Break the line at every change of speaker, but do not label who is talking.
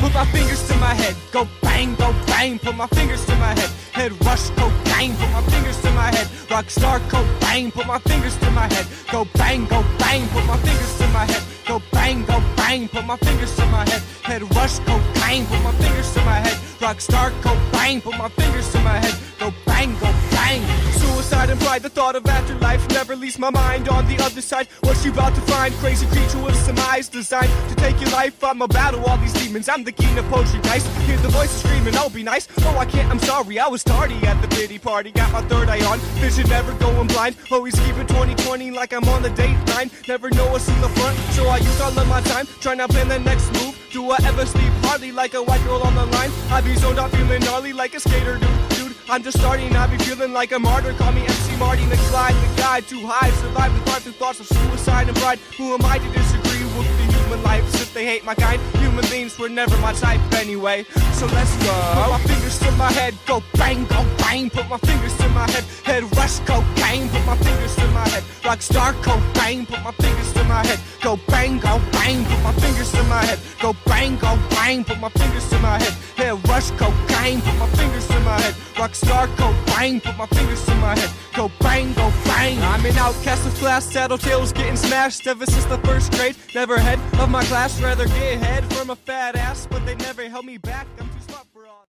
Put my fingers to my head, go bang, put my fingers to my head. Head rush, cocaine, put my fingers to my head. Rockstar cocaine, put my fingers to my head. Go bang, put my fingers to my head. Go bang, put my fingers to my head. Head rush, cocaine, put my fingers to my head. Rockstar cocaine, put my fingers to my head. Go bang, suicide and pride, the thought of afterlife never leaves my mind. On the other side, what's you about to find? Crazy creature with some eyes designed to take your life. I'ma battle all these demons, I'm the king of poetry dice. Hear the voices screaming, oh be nice. Oh I can't, I'm sorry, I was tardy at the pity party. Got my third eye on, vision never going blind. Always keeping 20/20 like I'm on the date line. Never know what's in the front, so I use all of my time trying to plan the next move. Do I ever sleep hardly like a white girl on the line? I be zoned out feeling gnarly like a skater dude. I'm just starting, I be feeling like a martyr. Call me MC Marty, the glide, the guide. Too high, survive the thoughts and thoughts of suicide and pride. Who am I to disagree with the human life? If they hate my kind, human beings were never my type anyway. So let's go. Put my fingers to my head, go bang, put my fingers to my head. Head rush, cocaine, put my fingers to my head. Rockstar cocaine, put my fingers to my head. Go bang, put my fingers to my head. Go bang, put my fingers to my head. Head rush, cocaine, put my fingers to my head. Rockstar cocaine, put my fingers to my head. Go bang, I'm an outcast of class, tattletales getting smashed ever since the first grade. Never head of my class, rather get head from a fat ass, but they never held me back.